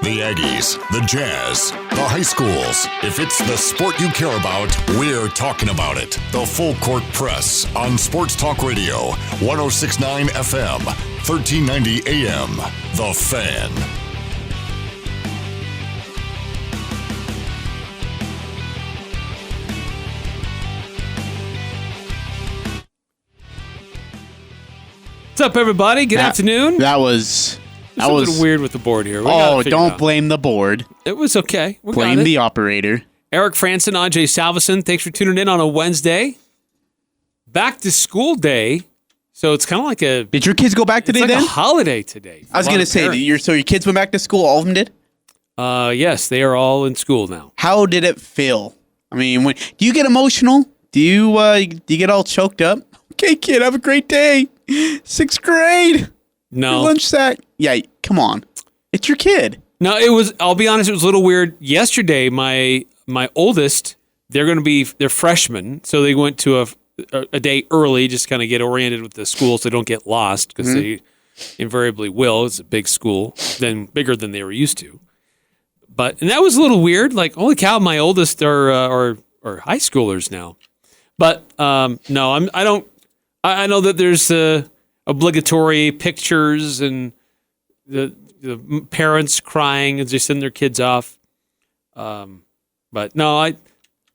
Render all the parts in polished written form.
The Aggies, the Jazz, the high schools. If it's the sport you care about, we're talking about it. The Full Court Press on Sports Talk Radio, 106.9 FM, 1390 AM. The Fan. What's up, everybody? Good afternoon. That was weird with the board here. Don't blame the board. It was okay. Blame the operator. Eric Frandsen, Ajay, Salvesen. Thanks for tuning in on a Wednesday. Back to school day. So it's kind of like a... Did your kids go back today it's like then? a holiday today. I was going to say, so your kids went back to school? All of them did? Yes, they are all in school now. How did it feel? I mean, do you get emotional? Do you get all choked up? Okay, kid, have a great day. 6th grade. No. Your lunch sack. Yeah, come on. It's your kid. No, I'll be honest, it was a little weird. Yesterday, my oldest, they're freshmen, so they went to a day early, just kind of get oriented with the school so they don't get lost, because they invariably will. It's a big school, bigger than they were used to. And that was a little weird. Like, holy cow, my oldest are high schoolers now. But no, I know that there's obligatory pictures and the parents crying as they send their kids off. But no,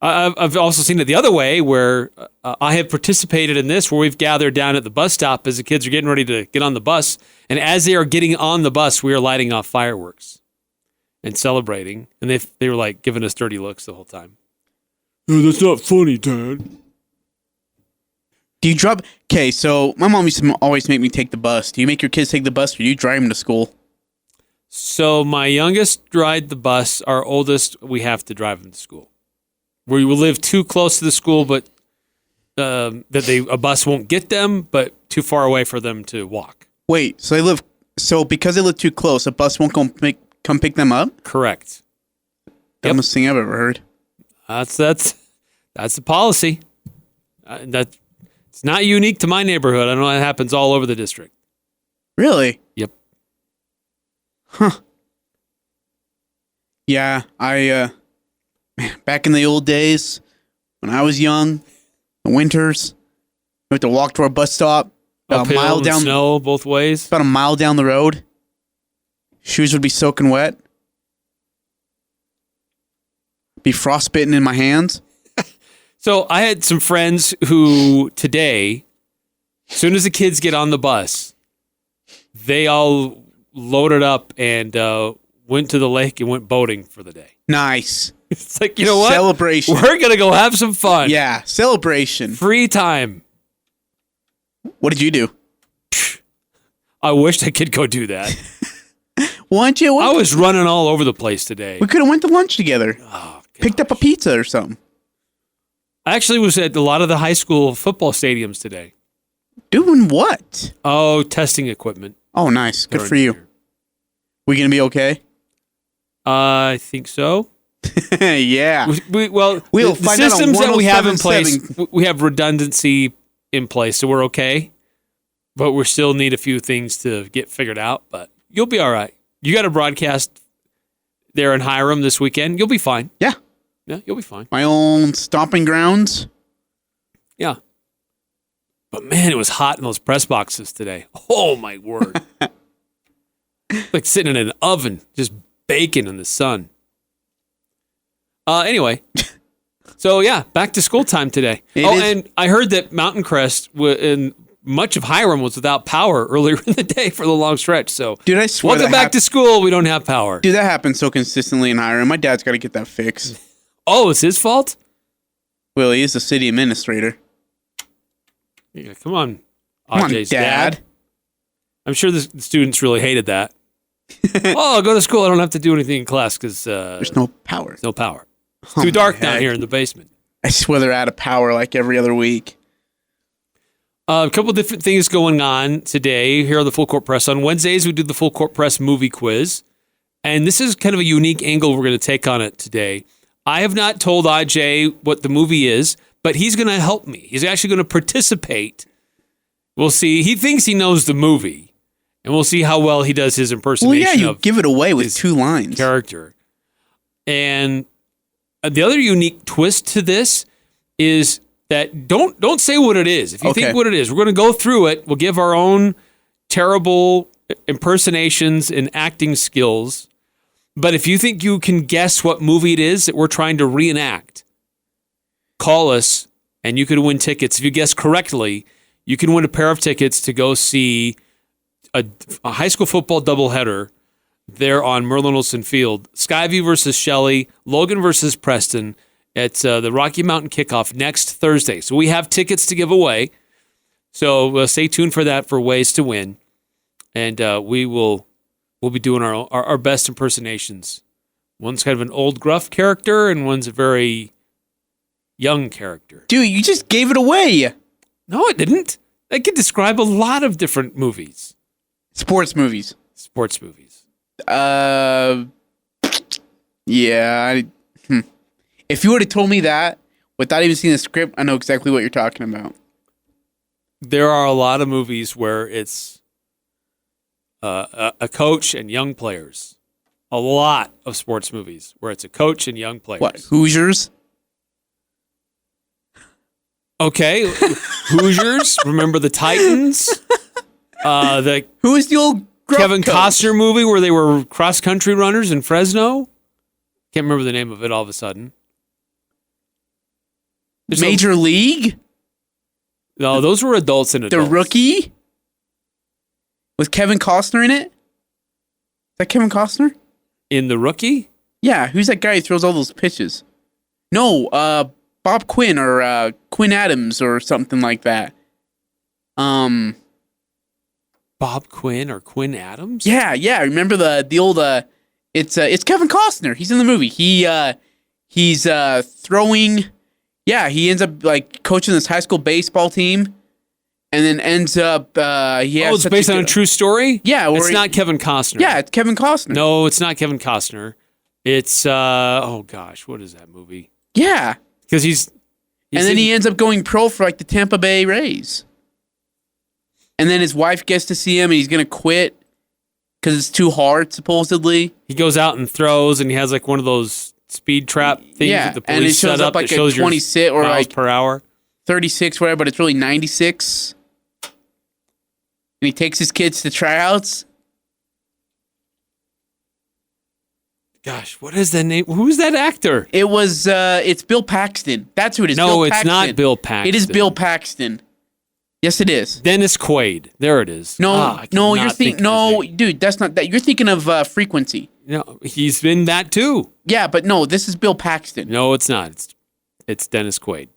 I've also seen it the other way, where I have participated in this, where we've gathered down at the bus stop as the kids are getting ready to get on the bus. And as they are getting on the bus, we are lighting off fireworks and celebrating. And they were like giving us dirty looks the whole time. Oh, that's not funny, Dad. Do you drop... Okay, so my mom used to always make me take the bus. Do you make your kids take the bus, or do you drive them to school? So my youngest ride the bus. Our oldest, we have to drive them to school. We will live too close to the school, but a bus won't get them, but too far away for them to walk. Wait, so because they live too close, a bus won't come pick them up? Correct. Dumbest thing I've ever heard. That's the policy. It's not unique to my neighborhood. I know that happens all over the district. Really? Yep. Huh. Yeah, back in the old days, when I was young, the winters, we had to walk to our bus stop. Uphill, a mile down, snow both ways. About a mile down the road. Shoes would be soaking wet. Be frostbitten in my hands. So I had some friends who today, as soon as the kids get on the bus, they all loaded up and went to the lake and went boating for the day. Nice. It's like, you know what? Celebration. We're going to go have some fun. Yeah, celebration. Free time. What did you do? I wished I could go do that. Why don't you? I was running all over the place today. We could have went to lunch together. Oh, picked up a pizza or something. I actually was at a lot of the high school football stadiums today. Doing what? Oh, testing equipment. Oh, nice. Good for you. We going to be okay? I think so. Yeah. We'll the find systems that we have in 107.7. place, we have redundancy in place, so we're okay. But we still need a few things to get figured out, but you'll be all right. You got a broadcast there in Hiram this weekend. You'll be fine. Yeah. Yeah, you'll be fine. My own stomping grounds. Yeah. But man, it was hot in those press boxes today. Oh, my word. Like sitting in an oven, just baking in the sun. Anyway, so yeah, back to school time today. And I heard that Mountain Crest and much of Hiram was without power earlier in the day for the long stretch. So, dude, I swear, welcome back to school. We don't have power. Dude, that happens so consistently in Hiram. My dad's got to get that fixed. Oh, it's his fault? Well, he is the city administrator. Yeah, come on, Ajay's Dad. I'm sure the students really hated that. Oh, I'll go to school. I don't have to do anything in class because there's no power. There's no power. It's too dark down here in the basement. I swear they're out of power like every other week. A couple different things going on today here on the Full Court Press. On Wednesdays, we do the Full Court Press movie quiz. And this is kind of a unique angle we're going to take on it today. I have not told Ajay what the movie is, but he's going to help me. He's actually going to participate. We'll see. He thinks he knows the movie. And we'll see how well he does his Well, impersonation yeah, you of give it away with his 2 lines. character. And the other unique twist to this is that don't say what it is. If you think what it is, we're going to go through it. We'll give our own terrible impersonations and acting skills. But if you think you can guess what movie it is that we're trying to reenact, call us and you could win tickets. If you guess correctly, you can win a pair of tickets to go see a high school football doubleheader there on Merlin Olsen Field. Skyview versus Shelley, Logan versus Preston. It's the Rocky Mountain Kickoff next Thursday. So we have tickets to give away. So stay tuned for that for ways to win. And we'll be doing our best impersonations. One's kind of an old gruff character and one's a very young character. Dude, you just gave it away. No, it didn't. I could describe a lot of different movies. Sports movies. Sports movies. Yeah. If you would have told me that without even seeing the script, I know exactly what you're talking about. There are a lot of movies where it's a coach and young players. A lot of sports movies where it's a coach and young players. What, Hoosiers? Okay, Hoosiers. Remember the Titans? Who is the old gruff Kevin coach? Costner movie where they were cross-country runners in Fresno? Can't remember the name of it all of a sudden. Major League? No, those were adults and adults. The Rookie? Was Kevin Costner in it? Is that Kevin Costner? In The Rookie? Yeah, who's that guy who throws all those pitches? No, Bob Quinn or Quinn Adams or something like that. Bob Quinn or Quinn Adams? Yeah. Remember the old it's Kevin Costner. He's in the movie. He's throwing. Yeah, he ends up like coaching this high school baseball team, and then ends up. It's based on a true story. Yeah, it's not Kevin Costner. Yeah, it's Kevin Costner. No, it's not Kevin Costner. It's what is that movie? Yeah, because he's and then he ends up going pro for like the Tampa Bay Rays. And then his wife gets to see him, and he's gonna quit because it's too hard. Supposedly, he goes out and throws, and he has like one of those speed trap things that the police and it shows set up like a 26 or miles like per hour, 36, whatever, but it's really 96. And he takes his kids to tryouts. Gosh, what is that name? Who's that actor? It was it's Bill Paxton. That's who it is. No, Bill it's Paxton. not Bill Paxton. It is Bill Paxton. Yes, it is. Dennis Quaid. There it is. No, you're thinking. No, dude, that's not that. You're thinking of Frequency. No, he's been that too. Yeah, but no, this is Bill Paxton. No, it's not. It's Dennis Quaid.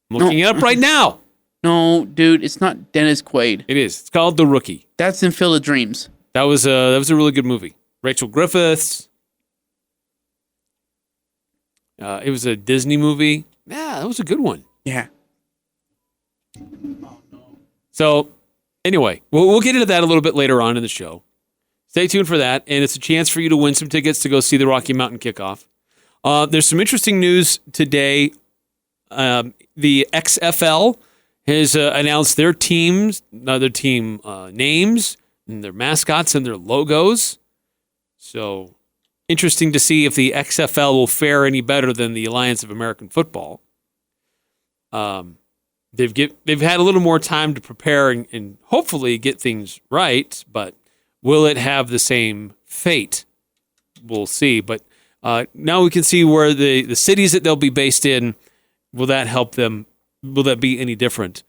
I'm looking it up right now. No, dude, it's not Dennis Quaid. It is. It's called The Rookie. That's in Field of Dreams. That was a really good movie. Rachel Griffiths. It was a Disney movie. Yeah, that was a good one. Yeah. So, anyway, we'll get into that a little bit later on in the show. Stay tuned for that, and it's a chance for you to win some tickets to go see the Rocky Mountain Kickoff. There's some interesting news today. The XFL has announced their team names and their mascots and their logos. So, interesting to see if the XFL will fare any better than the Alliance of American Football. They've had a little more time to prepare and hopefully get things right, but will it have the same fate? We'll see. But now we can see where the cities that they'll be based in, will that help them? Will that be any different?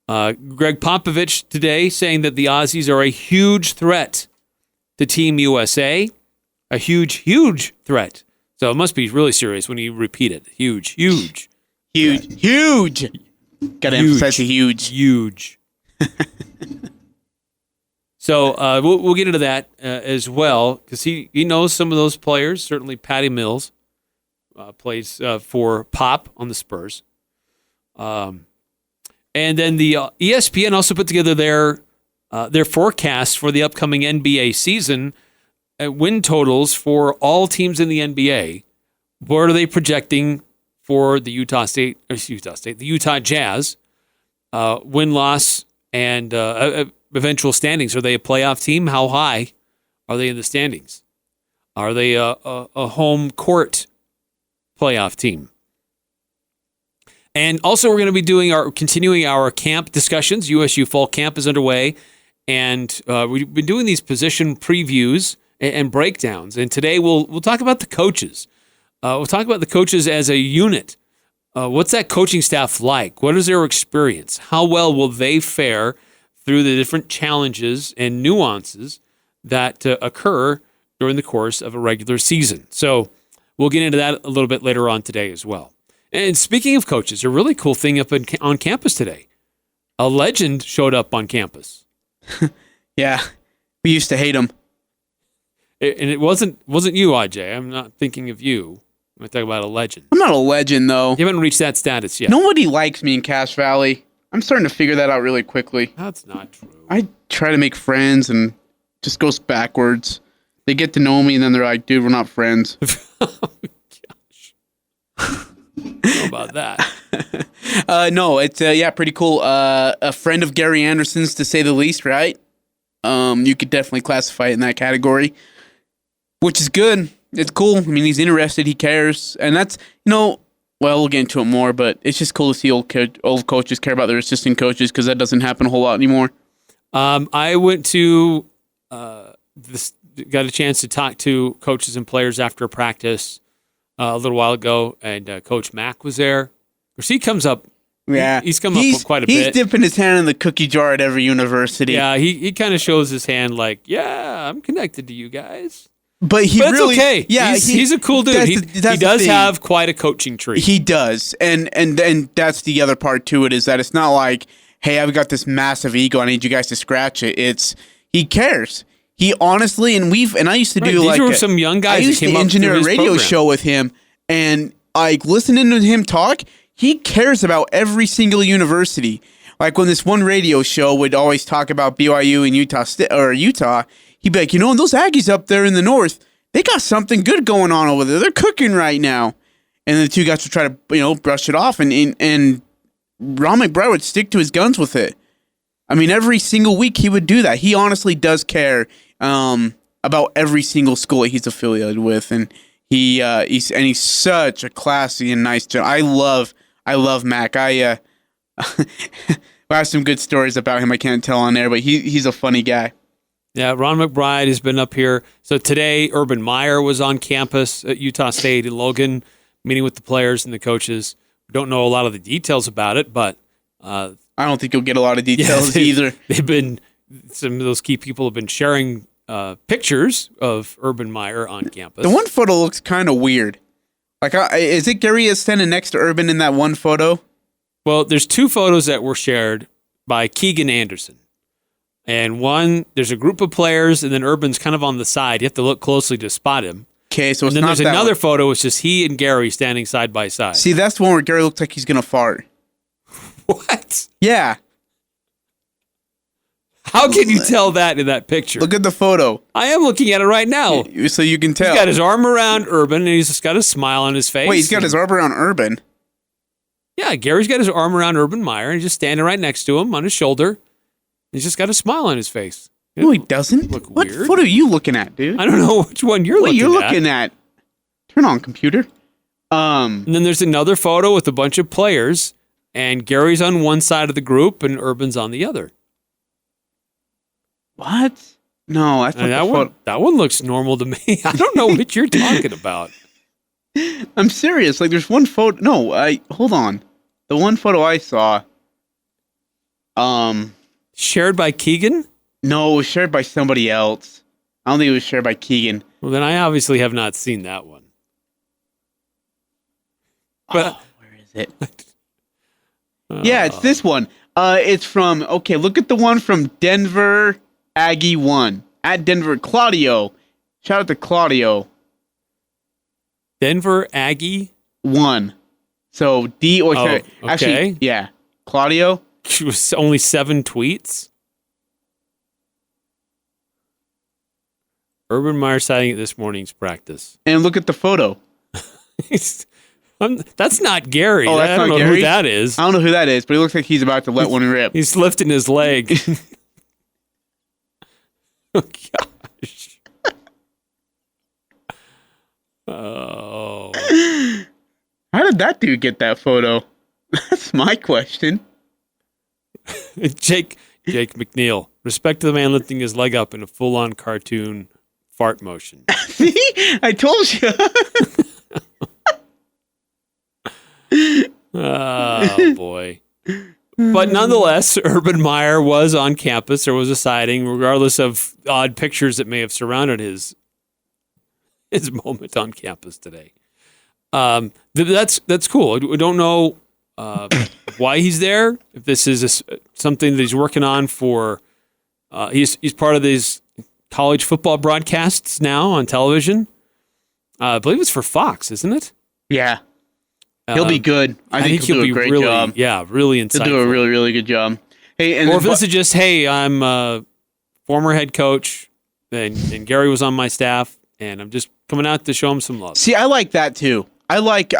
Greg Popovich today saying that the Aussies are a huge threat to Team USA. A huge, huge threat. So it must be really serious when you repeat it. Huge. Gotta emphasize the huge. Huge. So we'll get into that as well, because he knows some of those players. Certainly Patty Mills plays for Pop on the Spurs. And then the ESPN also put together their forecast for the upcoming NBA season. Win totals for all teams in the NBA. What are they projecting for the Utah Jazz? Win-loss and eventual standings? Are they a playoff team? How high are they in the standings? Are they a home court playoff team? And also, we're going to be continuing our camp discussions. USU Fall Camp is underway, and we've been doing these position previews and breakdowns. And today we'll talk about the coaches. We'll talk about the coaches as a unit. What's that coaching staff like? What is their experience? How well will they fare through the different challenges and nuances that occur during the course of a regular season? So we'll get into that a little bit later on today as well. And speaking of coaches, a really cool thing on campus today. A legend showed up on campus. Yeah, we used to hate him. And it wasn't you, Ajay. I'm not thinking of you. I'm talking about a legend. I'm not a legend, though. You haven't reached that status yet. Nobody likes me in Cache Valley. I'm starting to figure that out really quickly. That's not true. I try to make friends and it just goes backwards. They get to know me and then they're like, dude, we're not friends. Oh, gosh. How about that? No, it's pretty cool. A friend of Gary Anderson's, to say the least, right? You could definitely classify it in that category, which is good. It's cool. I mean, he's interested. He cares, and that's well, we'll get into it more. But it's just cool to see old coaches care about their assistant coaches because that doesn't happen a whole lot anymore. I went to got a chance to talk to coaches and players after practice a little while ago, and Coach Mack was there. Of course, he comes up. Yeah, he's come up quite a bit. He's dipping his hand in the cookie jar at every university. Yeah, he kind of shows his hand like, yeah, I'm connected to you guys. But it's okay. Yeah, he's a cool dude. He does have quite a coaching tree. He does, and that's the other part to it is that it's not like, hey, I've got this massive ego, I need you guys to scratch it. It's he cares. He honestly, and I used to do these were some young guys. I used to engineer a radio show with him, and like listening to him talk, he cares about every single university. Like when this one radio show would always talk about BYU and Utah, he'd be like, those Aggies up there in the north, they got something good going on over there. They're cooking right now. And the two guys would try to, brush it off, and Ron McBride would stick to his guns with it. I mean, every single week he would do that. He honestly does care about every single school that he's affiliated with, and he's such a classy and nice gentleman. I love Mac. I have some good stories about him. I can't tell on air, but he's a funny guy. Yeah, Ron McBride has been up here. So today, Urban Meyer was on campus at Utah State in Logan, meeting with the players and the coaches. We don't know a lot of the details about it, but I don't think you'll get a lot of details either. Some of those key people have been sharing pictures of Urban Meyer on campus. The one photo looks kind of weird. Like, is it Gary is standing next to Urban in that one photo? Well, there's two photos that were shared by Keegan Anderson. And one, there's a group of players, and then Urban's kind of on the side. You have to look closely to spot him. Okay, so and then there's another photo. It's just he and Gary standing side by side. See, that's the one where Gary looks like he's going to fart. What? Yeah. How can you tell that in that picture? Look at the photo. I am looking at it right now. So you can tell. He's got his arm around Urban, and he's just got a smile on his face. Wait, he's got his arm around Urban? Yeah, Gary's got his arm around Urban Meyer, and he's just standing right next to him on his shoulder. He's just got a smile on his face. No, he doesn't. What photo are you looking at, dude? I don't know which one you're looking at. Turn on, computer. And then there's another photo with a bunch of players, and Gary's on one side of the group, and Urban's on the other. What? No, I thought that one looks normal to me. I don't know what you're talking about. I'm serious. Like, there's one photo. No, hold on. The one photo I saw. Shared by Keegan? No, it was shared by somebody else. I don't think it was shared by Keegan. Well, then I obviously have not seen that one. But where is it? Yeah, it's this one. It's from. Okay, look at the one from Denver Aggie 1 at Denver Claudio. Shout out to Claudio. Denver Aggie 1. So okay. Actually, yeah, Claudio. It was only 7 tweets. Urban Meyer citing at this morning's practice. And look at the photo. That's not Gary. Oh, that's I don't not know Gary? who that is. I don't know who that is, but he looks like he's about to let one rip. He's lifting his leg. Gosh. Oh. How did that dude get that photo? That's my question. Jake McNeil. Respect to the man lifting his leg up in a full-on cartoon fart motion. See? I told you. Oh, boy. But nonetheless, Urban Meyer was on campus. There was a sighting, regardless of odd pictures that may have surrounded his moment on campus today. That's cool. We don't know why he's there. If this is something that he's working on for, he's part of these college football broadcasts now on television. I believe it's for Fox, isn't it? Yeah. He'll be good. I think he'll do a great really, job. Yeah, really insightful. He'll do a really, really good job. Hey, or if this is just, hey, I'm a former head coach, and Gary was on my staff, and I'm just coming out to show him some love. See, I like that too. I'm okay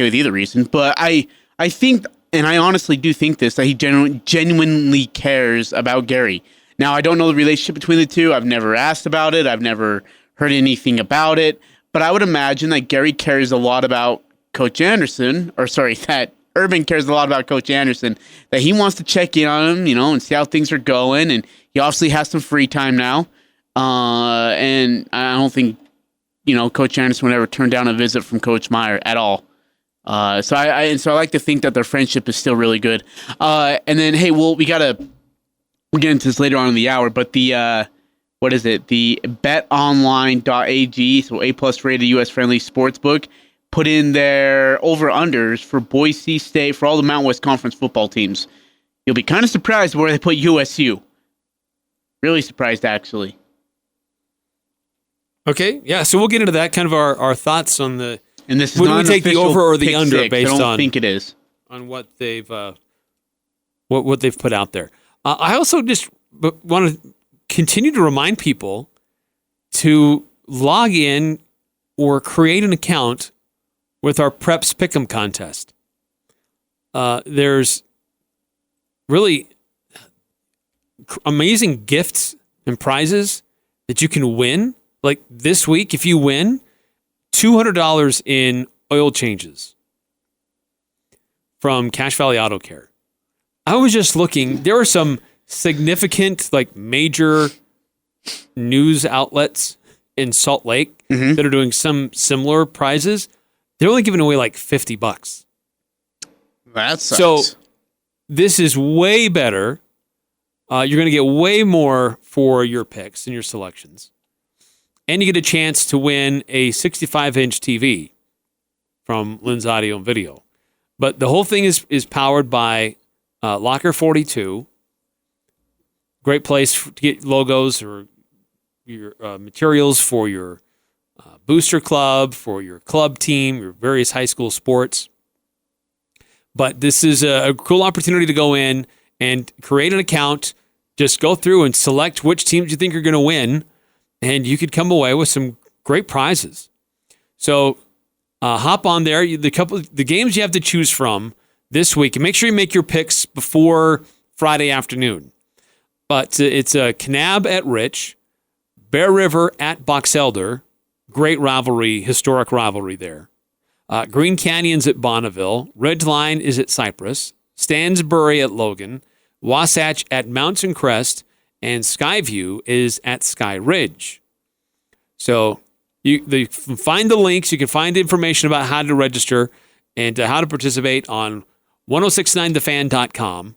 with either reason, but I think, and I honestly do think this, that he genuinely cares about Gary. Now, I don't know the relationship between the two. I've never asked about it. I've never heard anything about it. But I would imagine that Gary cares a lot about Coach Anderson, that Urban cares a lot about Coach Anderson, that he wants to check in on him, and see how things are going. And he obviously has some free time now. And I don't think, Coach Anderson would ever turn down a visit from Coach Meyer at all. So I like to think that their friendship is still really good. And then, hey, we'll get into this later on in the hour, but the betonline.ag, so A+ rated US friendly sportsbook, put in their over-unders for Boise State, for all the Mountain West Conference football teams. You'll be kind of surprised where they put USU. Really surprised, actually. Okay, yeah, so we'll get into that, kind of our thoughts on the... And this is would not we take the over or the under based on... I don't think it is. On what they've what they've put out there. I also just want to continue to remind people to log in or create an account with our Preps Pick'em contest. There's really amazing gifts and prizes that you can win. Like this week, if you win, $200 in oil changes from Cache Valley Auto Care. I was just looking. There are some significant, major news outlets in Salt Lake that are doing some similar prizes. They're only giving away $50. That sucks. So this is way better. You're going to get way more for your picks and your selections. And you get a chance to win a 65-inch TV from Lynn's Audio and Video. But the whole thing is powered by Locker 42. Great place to get logos or your materials for your booster club, for your club team, your various high school sports. But this is a cool opportunity to go in and create an account. Just go through and select which teams you think are going to win, and you could come away with some great prizes. So hop on there. The games you have to choose from this week, and make sure you make your picks before Friday afternoon. But it's Kanab at Rich, Bear River at Box Elder. Great rivalry, historic rivalry there. Green Canyon's at Bonneville. Ridgeline is at Cypress. Stansbury at Logan. Wasatch at Mountain Crest. And Skyview is at Sky Ridge. So you can find the links. You can find information about how to register and how to participate on 1069thefan.com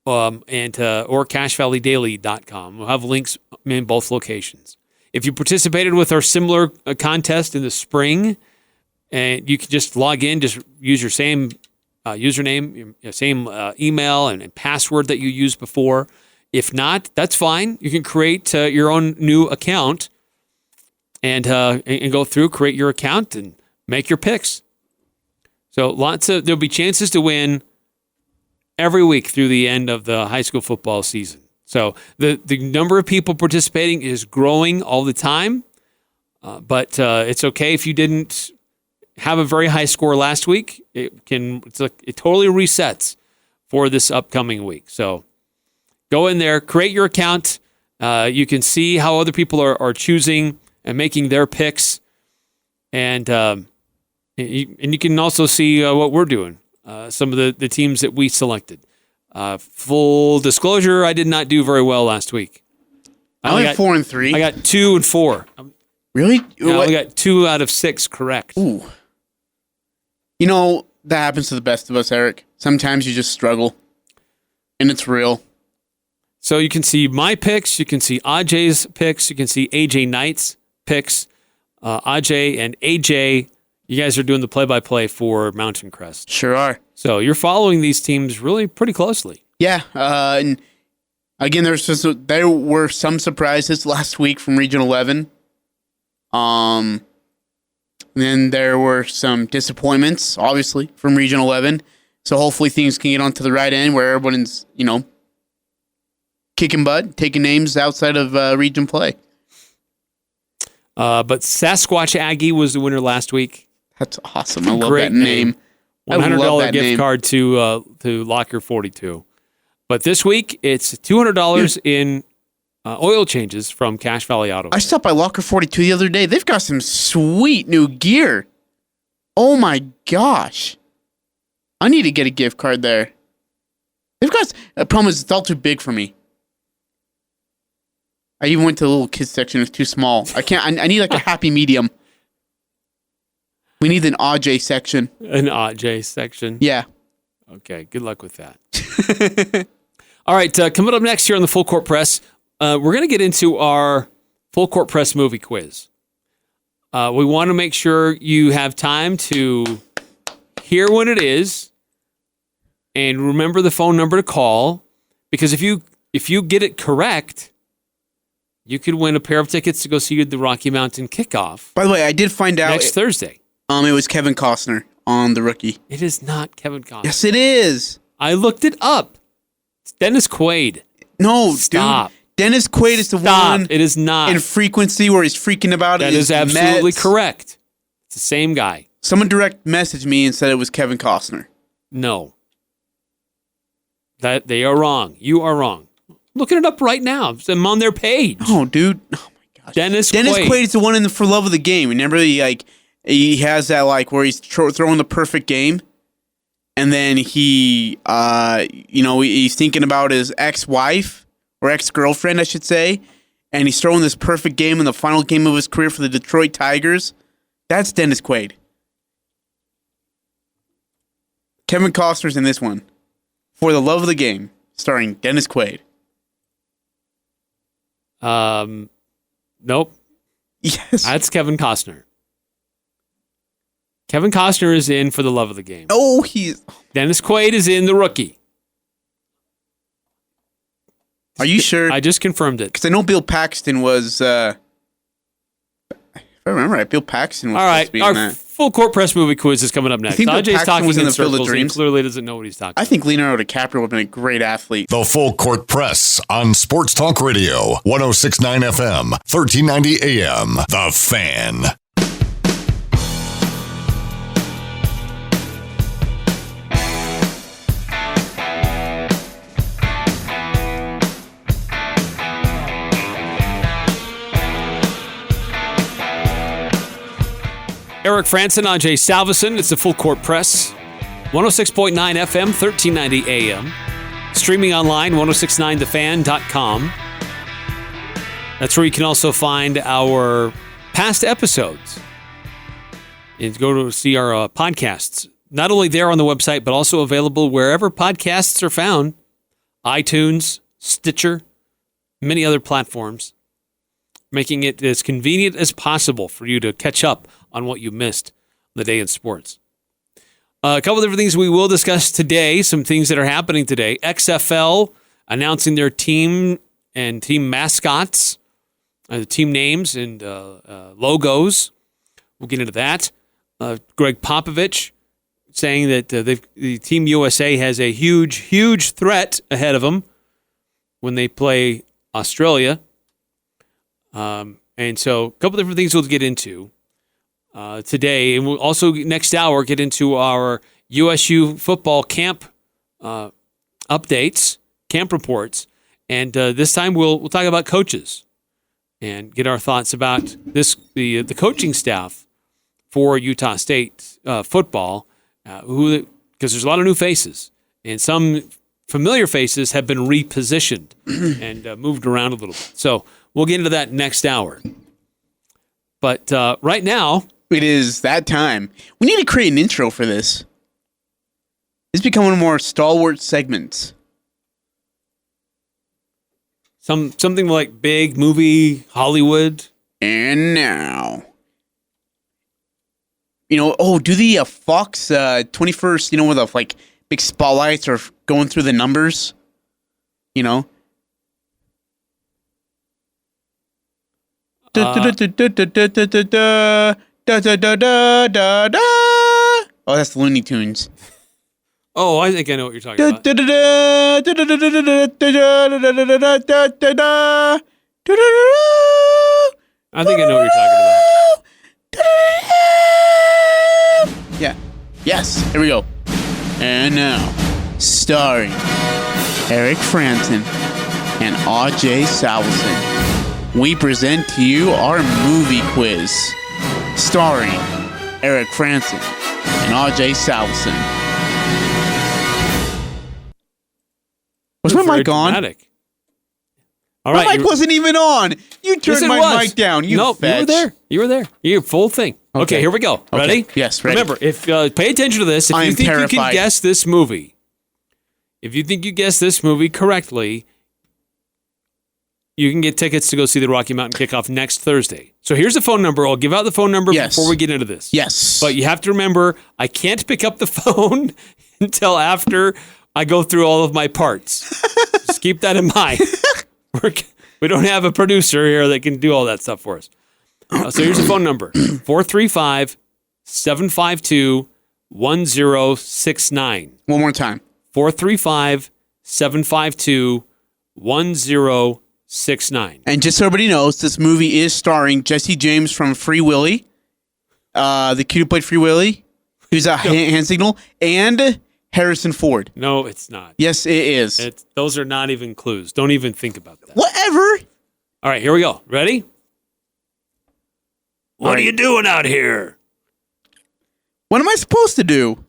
or cachevalleydaily.com. We'll have links in both locations. If you participated with our similar contest in the spring, and you can just log in, just use your same username, your same email and password that you used before. If not, that's fine. You can create your own new account and go through, create your account, and make your picks. So there'll be chances to win every week through the end of the high school football season. So the number of people participating is growing all the time, but it's okay if you didn't have a very high score last week. It totally resets for this upcoming week. So Go in there, create your account. You can see how other people are choosing and making their picks. And you can also see what we're doing, some of the teams that we selected. Full disclosure, I did not do very well last week. I only got 4 and 3. I got 2 and 4. Really? I only got 2 out of 6 correct. Ooh. You know, that happens to the best of us, Eric. Sometimes you just struggle, and it's real. So you can see my picks, you can see Ajay's picks, you can see AJ Knight's picks. Ajay and AJ, you guys are doing the play-by-play for Mountain Crest. Sure are. So you're following these teams really pretty closely. Yeah. And again, there were some surprises last week from Region 11. Then there were some disappointments, obviously, from Region 11. So hopefully things can get onto the right end where everyone's, kicking butt, taking names outside of region play. But Sasquatch Aggie was the winner last week. That's awesome. I love that name. $100 gift card to Locker 42. But this week, it's $200 in oil changes from Cache Valley Auto. I stopped by Locker 42 the other day. They've got some sweet new gear. Oh my gosh. I need to get a gift card there. They've got... The problem is it's all too big for me. I even went to the little kids section. It's too small. I can't... I need like a happy medium. We need an Ajay section. An Ajay section? Yeah. Okay, good luck with that. All right, coming up next here on the Full Court Press, we're going to get into our Full Court Press movie quiz. We want to make sure you have time to hear what it is and remember the phone number to call, because if you get it correct, you could win a pair of tickets to go see the Rocky Mountain Kickoff. By the way, I did find out next Thursday. It was Kevin Costner on The Rookie. It is not Kevin Costner. Yes, it is. I looked it up. It's Dennis Quaid. No, Stop. Dude. Dennis Quaid is the one. It is not. In Frequency where he's freaking about it. That is absolutely correct. It's the same guy. Someone direct messaged me and said it was Kevin Costner. No. That they are wrong. You are wrong. Looking it up right now. I'm on their page. Oh, dude. Oh my gosh. Dennis Quaid is the one in the For Love of the Game. Remember, he has that where he's throwing the perfect game, and then he's thinking about his ex-wife or ex-girlfriend, I should say, and he's throwing this perfect game in the final game of his career for the Detroit Tigers. That's Dennis Quaid. Kevin Costner's in this one. For the Love of the Game, starring Dennis Quaid. Nope. Yes. That's Kevin Costner. Kevin Costner is in For the Love of the Game. Oh, Dennis Quaid is in The Rookie. Are you sure? I just confirmed it. Because I know Bill Paxton was... if I remember right, Bill Paxton was all right, supposed to be our in that. Full Court Press movie quiz is coming up next. Bill Ajay's Paxton talking was in in the Field of circles. He Dreams? clearly doesn't know what he's talking I think Leonardo DiCaprio would have been a great athlete. The Full Court Press on Sports Talk Radio, 106.9 FM, 1390 AM. The Fan. Eric Frandsen, Ajay Salvesen. It's the Full Court Press. 106.9 FM, 1390 AM. Streaming online, 1069thefan.com. That's where you can also find our past episodes. And go to see our podcasts. Not only there on the website, but also available wherever podcasts are found. iTunes, Stitcher, many other platforms. Making it as convenient as possible for you to catch up on what you missed on the day in sports. A couple of different things we will discuss today, some things that are happening today. XFL announcing their team and team mascots, team names and logos. We'll get into that. Greg Popovich saying that the Team USA has a huge, huge threat ahead of them when they play Australia. And so a couple different things we'll get into today. And we'll also, next hour, get into our USU football camp updates, camp reports. And this time we'll talk about coaches and get our thoughts about the coaching staff for Utah State football, because there's a lot of new faces, and some familiar faces have been repositioned and moved around a little bit. So we'll get into that next hour. But right now, it is that time. We need to create an intro for this. It's becoming more stalwart segments. Something like big movie, Hollywood. And now, do the Fox 21st, where the like big spotlights are going through the numbers, Oh, that's Looney Tunes. Oh, I think I know what you're talking about. I think I know what you're talking about. Yeah. Yes. Here we go. And now, starring Eric Frandsen and Ajay Salvesen, we present to you our movie quiz. Starring Eric Frandsen and Ajay Salvesen. Was my mic on? Dramatic. All right, my mic wasn't even on. You turned my mic down. Nope, you were there. You were there. You full thing. Okay, here we go. Ready? Okay. Yes, ready. Remember, if pay attention to this. If you think you can guess this movie, if you think you guess this movie correctly, you can get tickets to go see the Rocky Mountain Kickoff next Thursday. So here's the phone number. I'll give out the phone number before we get into this. Yes. But you have to remember, I can't pick up the phone until after I go through all of my parts. Just keep that in mind. We don't have a producer here that can do all that stuff for us. So here's the phone number. 435-752-1069. One more time. 435-752-1069. And just so everybody knows, this movie is starring Jesse James from Free Willy, the kid who played Free Willy, who's a hand signal, and Harrison Ford. No, it's not. Yes, it is. Those are not even clues. Don't even think about that. Whatever. All right, here we go. Ready? What are you doing out here? What am I supposed to do?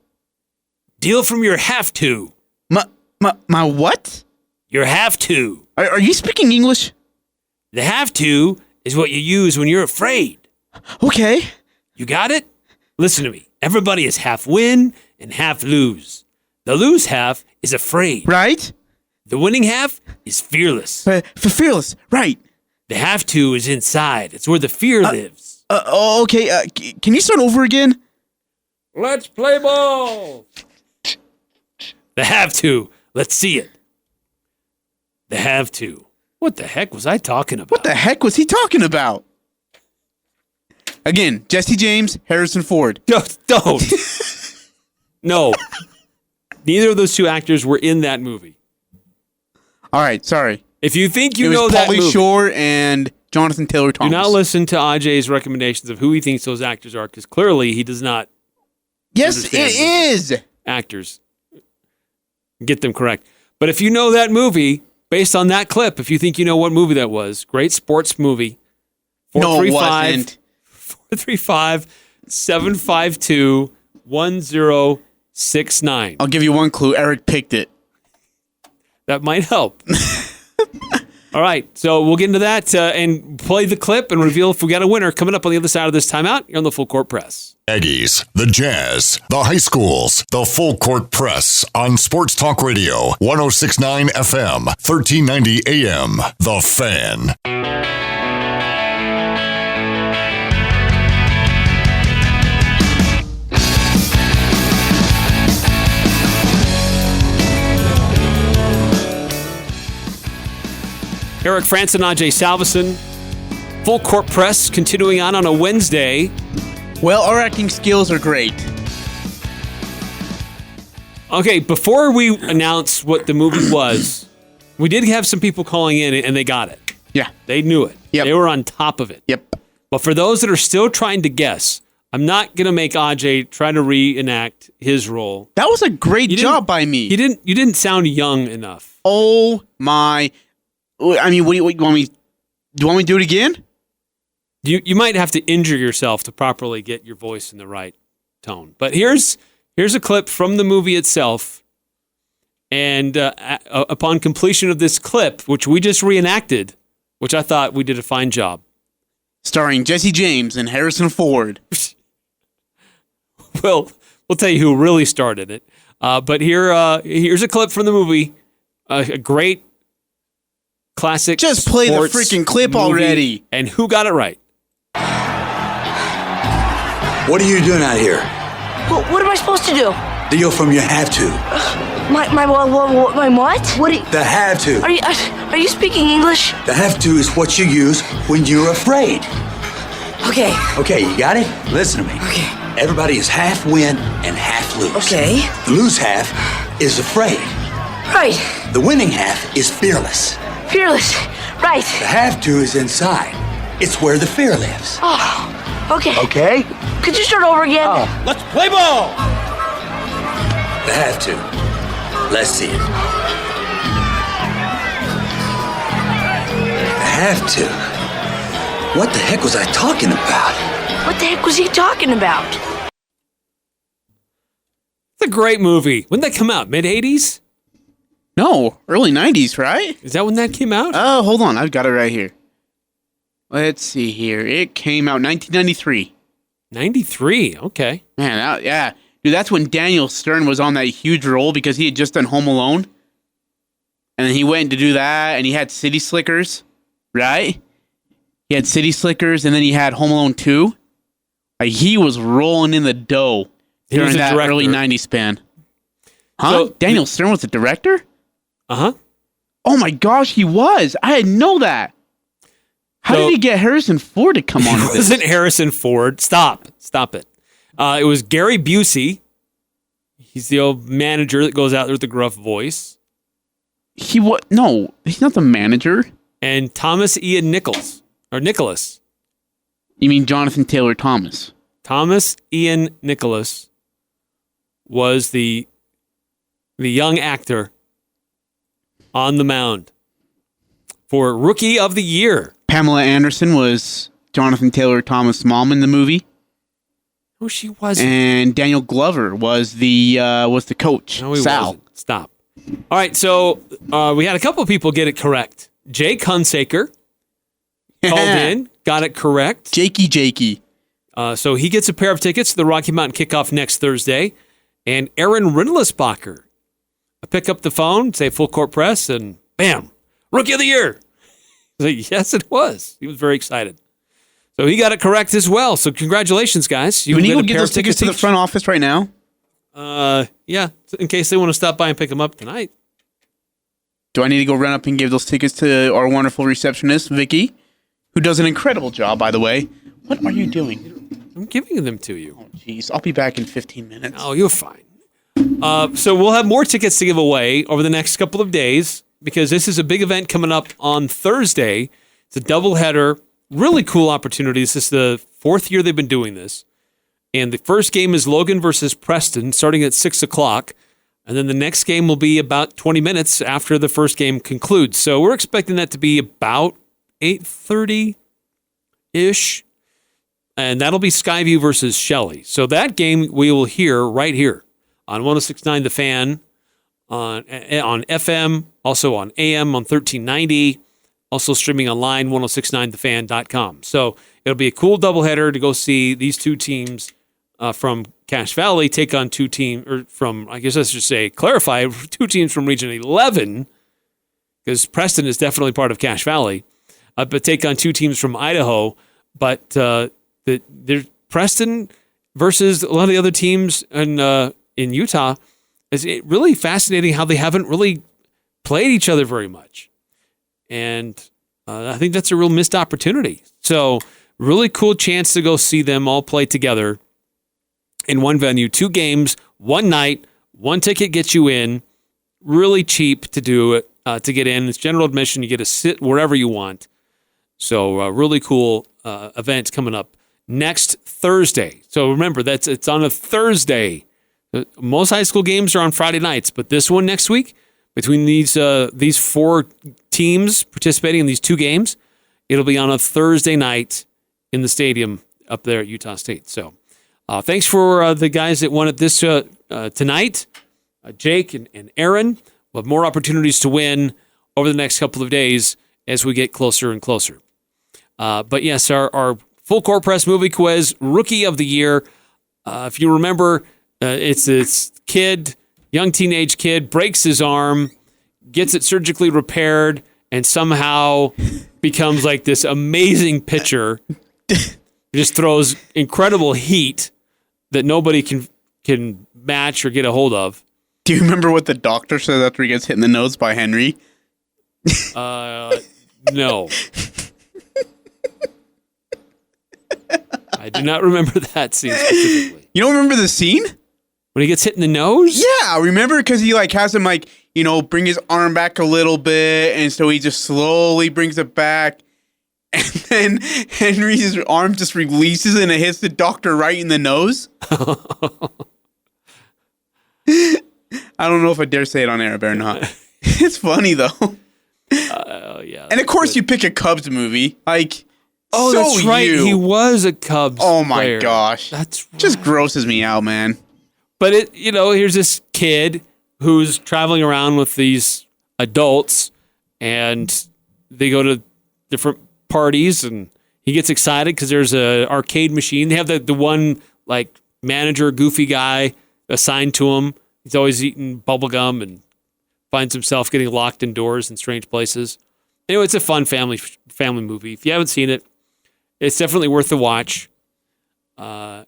Deal from your have to. My what? Your have to. Are you speaking English? The have to is what you use when you're afraid. Okay. You got it? Listen to me. Everybody is half win and half lose. The lose half is afraid. Right. The winning half is fearless. For fearless. Right. The have to is inside. It's where the fear lives. Okay. Can you start over again? Let's play ball. The have to. Let's see it. The have to. What the heck was I talking about? What the heck was he talking about? Again, Jesse James, Harrison Ford. Don't. No. Neither of those two actors were in that movie. All right, sorry. If you think you know that movie, Pauly Shore and Jonathan Taylor Thomas. Do not listen to Ajay's recommendations of who he thinks those actors are, because clearly he does not. Yes, it is. Actors. Get them correct. But if you know that movie, based on that clip, if you think you know what movie that was, great sports movie. No, it wasn't. 435-752-1069. I'll give you one clue. Eric picked it. That might help. All right, so we'll get into that and play the clip and reveal if we got a winner coming up on the other side of this timeout. You're on the Full Court Press. Aggies, the Jazz, the high schools, the Full Court Press on Sports Talk Radio, 106.9 FM, 1390 AM, The Fan. Eric Frandsen, Ajay Salvesen. Full Court Press continuing on a Wednesday. Well, our acting skills are great. Okay, before we announce what the movie was, we did have some people calling in and they got it. Yeah. They knew it. Yep. They were on top of it. Yep. But for those that are still trying to guess, I'm not going to make Ajay try to reenact his role. That was a great job by me. You didn't sound young enough. Oh my I mean, what do you want me? Do you want me to do it again? You might have to injure yourself to properly get your voice in the right tone. But here's a clip from the movie itself. And upon completion of this clip, which we just reenacted, which I thought we did a fine job. Starring Jesse James and Harrison Ford. Well, we'll tell you who really started it. But here's a clip from the movie. A great classic. Just play the freaking clip movie. already. And who got it right? What are you doing out here? Well, what am I supposed to do? Deal from your have to. My what? What? The have to. Are you speaking English? The have to is what you use when you're afraid. Okay. Okay, you got it? Listen to me. Okay. Everybody is half win and half lose. Okay. The lose half is afraid. Right. The winning half is fearless. Fearless. Right. The have to is inside. It's where the fear lives. Oh. Okay. Okay? Could you start over again? Oh. Let's play ball. The have to. Let's see it. The have to. What the heck was I talking about? What the heck was he talking about? It's a great movie. When did that come out? Mid-'80s? No, early 90s, right? Is that when that came out? Oh, hold on. I've got it right here. Let's see here. It came out 1993. 93. Okay. Man, yeah. Dude, that's when Daniel Stern was on that huge role because he had just done Home Alone. And then he went to do that, and he had City Slickers, right? He had City Slickers, and then he had Home Alone 2. Like, he was rolling in the dough during that early 90s span. Huh? So, Daniel Stern was the director? Uh-huh. Oh my gosh, he was. I didn't know that. How did he get Harrison Ford to come on with It this? wasn't Harrison Ford. Stop it. It was Gary Busey. He's the old manager that goes out there with the gruff voice. No, he's not the manager. And Thomas Ian Nicholas. You mean Jonathan Taylor Thomas? Thomas Ian Nicholas was the young actor on the mound for Rookie of the Year. Pamela Anderson was Jonathan Taylor Thomas' mom in the movie. Oh, she wasn't. And Daniel Glover was the coach. No, he Sal. wasn't. Stop. All right, so we had a couple of people get it correct. Jake Hunsaker called in, got it correct. Jakey. So he gets a pair of tickets to the Rocky Mountain Kickoff next Thursday. And Aaron Rindlisbacher, pick up the phone, say Full Court Press, and bam, Rookie of the Year. Like, yes, it was. He was very excited. So he got it correct as well. So congratulations, guys. Do we need to get those tickets to the front office right now? Yeah, in case they want to stop by and pick them up tonight. Do I need to go run up and give those tickets to our wonderful receptionist, Vicky, who does an incredible job, by the way? What are you doing? I'm giving them to you. Oh, jeez. I'll be back in 15 minutes. Oh, you're fine. So we'll have more tickets to give away over the next couple of days because this is a big event coming up on Thursday. It's a doubleheader. Really cool opportunity. This is the fourth year they've been doing this. And the first game is Logan versus Preston starting at 6 o'clock. And then the next game will be about 20 minutes after the first game concludes. So we're expecting that to be about 8:30-ish. And that'll be Skyview versus Shelley. So that game we will hear right here on 106.9 The Fan, on FM, also on AM on 1390, also streaming online, 1069thefan.com. So it'll be a cool doubleheader to go see these two teams from Cache Valley take on two teams, or from, I guess I should say, clarify, two teams from Region 11, because Preston is definitely part of Cache Valley, but take on two teams from Idaho. But there's Preston versus a lot of the other teams in Utah. Is it really fascinating how they haven't really played each other very much. And I think that's a real missed opportunity. So really cool chance to go see them all play together in one venue, 2 games, one night, 1 ticket gets you in. Really cheap to do it, to get in. It's general admission. You get to sit wherever you want. So really cool event coming up next Thursday. So remember, it's on a Thursday. Most high school games are on Friday nights, but this one next week, between these 4 teams participating in these 2 games. It'll be on a Thursday night in the stadium up there at Utah State. So thanks for the guys that won it this tonight, Jake and Aaron. We'll have more opportunities to win over the next couple of days as we get closer and closer. But yes, our full court press movie quiz, Rookie of the Year. If you remember, it's this kid, young teenage kid, breaks his arm, gets it surgically repaired, and somehow becomes like this amazing pitcher. Just throws incredible heat that nobody can match or get a hold of. Do you remember what the doctor said after he gets hit in the nose by Henry? No. I do not remember that scene specifically. You don't remember the scene? When he gets hit in the nose? Yeah, remember? Because he has him bring his arm back a little bit, and so he just slowly brings it back, and then Henry's arm just releases and it hits the doctor right in the nose. I don't know if I dare say it on air, I better not. It's funny though. Yeah. And of course, you pick a Cubs movie, Oh, so that's right. He was a Cubs Oh my player. gosh, That's right. just grosses me out, man. But here's this kid who's traveling around with these adults, and they go to different parties, and he gets excited because there's a arcade machine. They have the one manager, goofy guy assigned to him. He's always eating bubble gum and finds himself getting locked indoors in strange places. Anyway, it's a fun family movie. If you haven't seen it, it's definitely worth the watch. Pepsi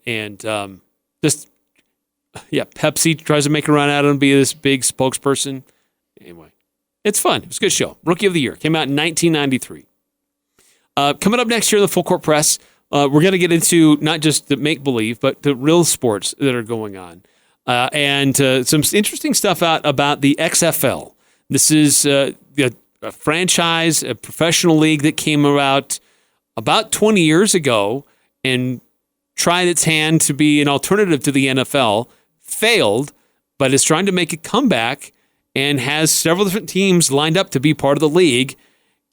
tries to make a run at him, be this big spokesperson. Anyway, it's fun. It was a good show. Rookie of the Year. Came out in 1993. Coming up next year in the Full Court Press, we're going to get into not just the make-believe, but the real sports that are going on. And some interesting stuff out about the XFL. This is a franchise, a professional league that came about 20 years ago and tried its hand to be an alternative to the NFL, failed, but is trying to make a comeback and has several different teams lined up to be part of the league.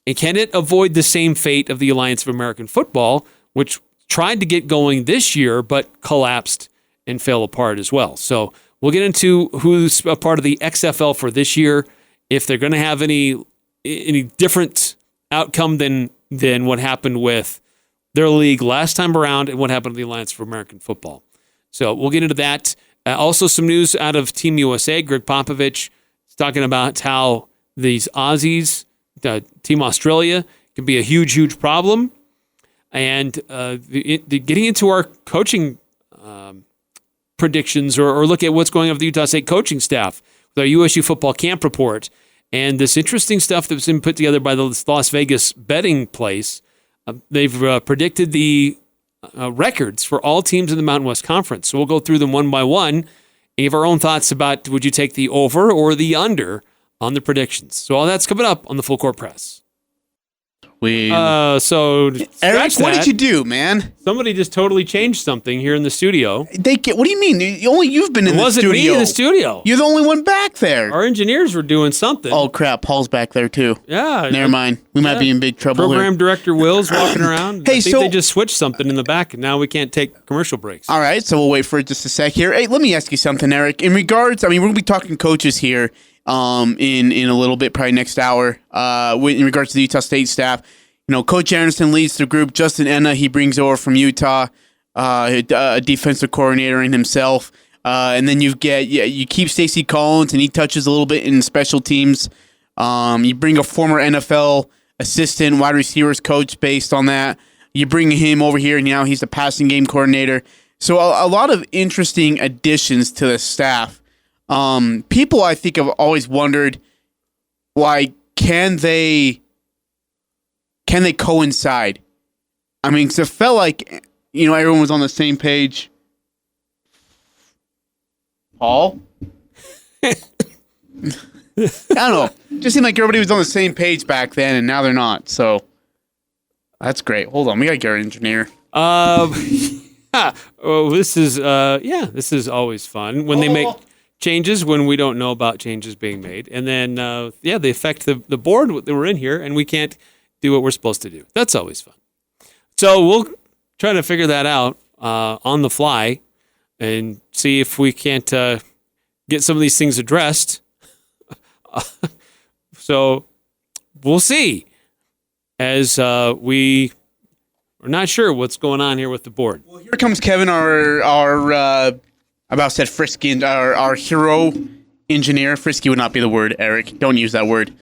And can it avoid the same fate of the Alliance of American Football, which tried to get going this year but collapsed and fell apart as well? So we'll get into who's a part of the XFL for this year, if they're going to have any different outcome than what happened with their league last time around and what happened to the Alliance for American Football. So we'll get into that. Also some news out of Team USA. Greg Popovich is talking about how these Aussies, Team Australia, can be a huge, huge problem. And getting into our coaching predictions or look at what's going on with the Utah State coaching staff with our USU Football camp report and this interesting stuff that's been put together by the Las Vegas betting place. They've predicted the records for all teams in the Mountain West Conference. So we'll go through them one by one and give our own thoughts about would you take the over or the under on the predictions. So all that's coming up on the Full Court Press. So Eric, what did you do, man? Somebody just totally changed something here in the studio. What do you mean? Only you've been in the studio. It wasn't me in the studio. You're the only one back there. Our engineers were doing something. Oh crap, Paul's back there too. Yeah. Never mind. We might be in big trouble. Program director Will's walking around. Hey, I think they just switched something in the back, and now we can't take commercial breaks. All right, so we'll wait for just a sec here. Hey, let me ask you something, Eric. In regards, we're going to be talking coaches here in a little bit, probably next hour, in regards to the Utah State staff. Coach Anderson leads the group. Justin Enna, he brings over from Utah, a defensive coordinator in himself. And then you keep Stacey Collins, and he touches a little bit in special teams. You bring a former NFL assistant wide receivers coach based on that. You bring him over here, and now he's the passing game coordinator. So a lot of interesting additions to the staff. People, I think, have always wondered, why can they coincide? Because it felt like, everyone was on the same page. Paul? I don't know. It just seemed like everybody was on the same page back then, and now they're not. So that's great. Hold on. We got to get our engineer. This is always fun when they make changes when we don't know about changes being made. And then, they affect the board that we're in here, and we can't do what we're supposed to do. That's always fun. So we'll try to figure that out on the fly and see if we can't get some of these things addressed. So we'll see, as we are not sure what's going on here with the board. Well, here comes Kevin, our about said Frisky, our hero engineer. Frisky would not be the word, Eric. Don't use that word.